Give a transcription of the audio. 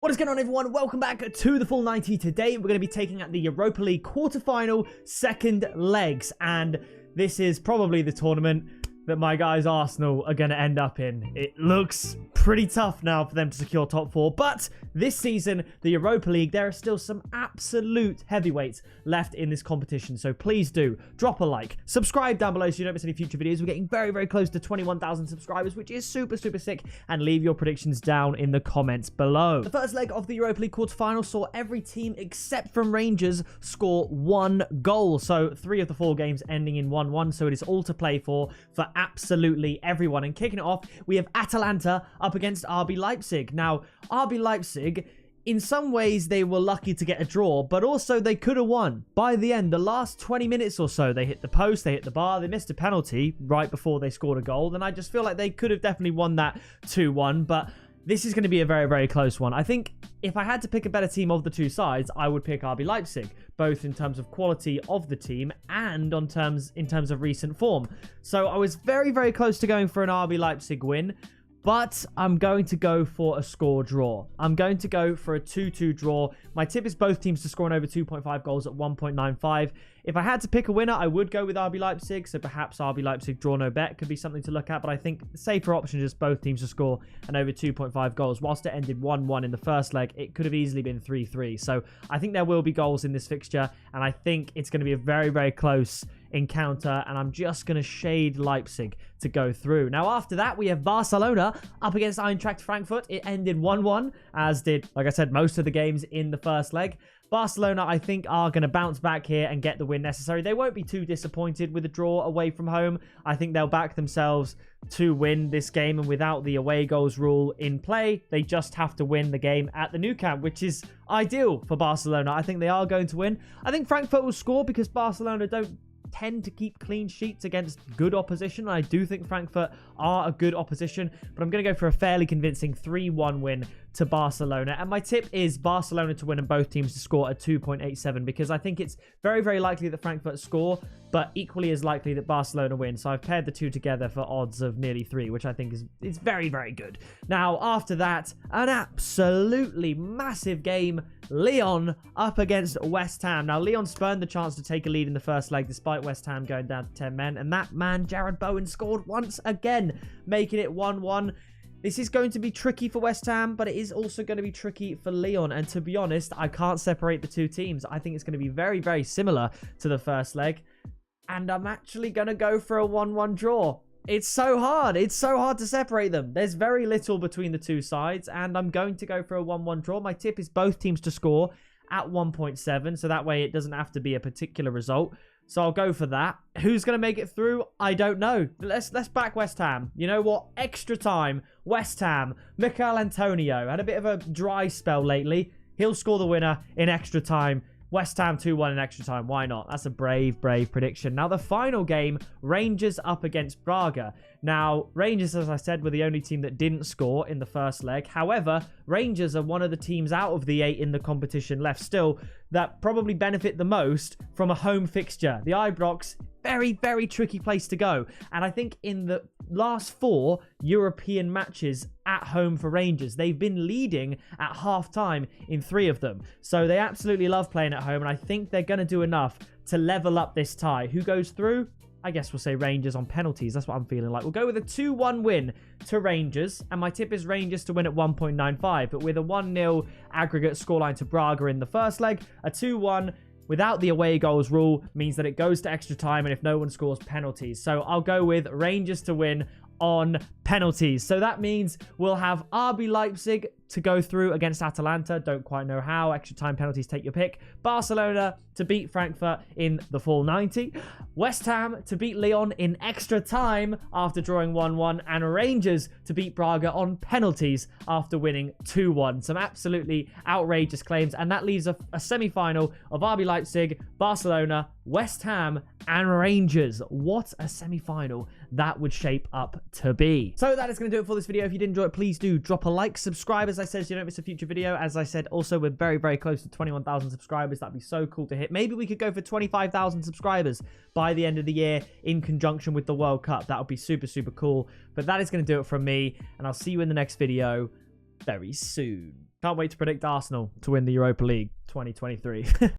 What is going on, everyone? Welcome back to the Full 90. Today we're going to be taking out the Europa League quarterfinal second legs, and this is probably the tournament that my guys Arsenal are going to end up in. It looks pretty tough now for them to secure top four, but this season, the Europa League, there are still some absolute heavyweights left in this competition, so please do drop a like, subscribe down below so you don't miss any future videos. We're getting very, very close to 21,000 subscribers, which is super, super sick, and leave your predictions down in the comments below. The first leg of the Europa League quarterfinal saw every team except from Rangers score 1 goal, so 3 of the 4 games ending in 1-1, so it is all to play for absolutely everyone. And kicking it off, we have Atalanta up against RB Leipzig. Now, RB Leipzig, in some ways, they were lucky to get a draw, but also they could have won. By the end, the last 20 minutes or so, they hit the post, they hit the bar, they missed a penalty right before they scored a goal, and I just feel like they could have definitely won that 2-1, but this is going to be a very, very close one. I think if I had to pick a better team of the two sides, I would pick RB Leipzig, both in terms of quality of the team and in terms of recent form. So I was very, very close to going for an RB Leipzig win, but I'm going to go for a score draw. I'm going to go for a 2-2 draw. My tip is both teams to score on over 2.5 goals at 1.95. If I had to pick a winner, I would go with RB Leipzig, so perhaps RB Leipzig draw no bet could be something to look at, but I think the safer option is both teams to score an over 2.5 goals. Whilst it ended 1-1 in the first leg, it could have easily been 3-3. So I think there will be goals in this fixture, and I think it's going to be a very, very close encounter, and I'm just going to shade Leipzig to go through. Now, after that, we have Barcelona up against Eintracht Frankfurt. It ended 1-1, as did, like I said, most of the games in the first leg. Barcelona, I think, are going to bounce back here and get the win necessary. They won't be too disappointed with a draw away from home. I think they'll back themselves to win this game, and without the away goals rule in play, they just have to win the game at the Nou Camp, which is ideal for Barcelona. I think they are going to win. I think Frankfurt will score because Barcelona don't tend to keep clean sheets against good opposition. I do think Frankfurt are a good opposition, but I'm going to go for a fairly convincing 3-1 win to Barcelona. And my tip is Barcelona to win and both teams to score at 2.87, because I think it's very, very likely that Frankfurt score, but equally as likely that Barcelona win. So I've paired the two together for odds of nearly 3, which I think is very, very good. Now, after that, an absolutely massive game. Lyon up against West Ham. Now, Lyon spurned the chance to take a lead in the first leg despite West Ham going down to 10 men. And that man, Jared Bowen, scored once again, making it 1-1. This is going to be tricky for West Ham, but it is also going to be tricky for Lyon. And to be honest, I can't separate the two teams. I think it's going to be very, very similar to the first leg. And I'm actually going to go for a 1-1 draw. It's so hard. It's so hard to separate them. There's very little between the two sides, and I'm going to go for a 1-1 draw. My tip is both teams to score at 1.7, so that way it doesn't have to be a particular result. So I'll go for that. Who's going to make it through? I don't know. Let's back West Ham. You know what? Extra time. West Ham. Mikel Antonio had a bit of a dry spell lately. He'll score the winner in extra time. West Ham 2-1 in extra time. Why not? That's a brave, brave prediction. Now, the final game, Rangers up against Braga. Now, Rangers, as I said, were the only team that didn't score in the first leg. However, Rangers are one of the teams out of the 8 in the competition left still that probably benefit the most from a home fixture. The Ibrox, very, very tricky place to go. And I think in the last 4 European matches at home for Rangers, they've been leading at half-time in 3 of them. So they absolutely love playing at home, and I think they're going to do enough to level up this tie. Who goes through? I guess we'll say Rangers on penalties. That's what I'm feeling like. We'll go with a 2-1 win to Rangers, and my tip is Rangers to win at 1.95, but with a 1-0 aggregate scoreline to Braga in the first leg, a 2-1 without the away goals rule means that it goes to extra time, and if no one scores, penalties. So I'll go with Rangers to win on penalties. So that means we'll have RB Leipzig to go through against Atalanta. Don't quite know how. Extra time penalties, take your pick. Barcelona to beat Frankfurt in the full 90. West Ham to beat Lyon in extra time after drawing 1-1. And Rangers to beat Braga on penalties after winning 2-1. Some absolutely outrageous claims. And that leaves a semi-final of RB Leipzig, Barcelona, West Ham, and Rangers. What a semi-final that would shape up to be. So that is going to do it for this video. If you did enjoy it, please do drop a like, subscribe, as I said, so you don't miss a future video. As I said, also, we're very, very close to 21,000 subscribers. That'd be so cool to hit. Maybe we could go for 25,000 subscribers by the end of the year in conjunction with the World Cup. That would be super, super cool. But that is going to do it from me, and I'll see you in the next video very soon. Can't wait to predict Arsenal to win the Europa League 2023.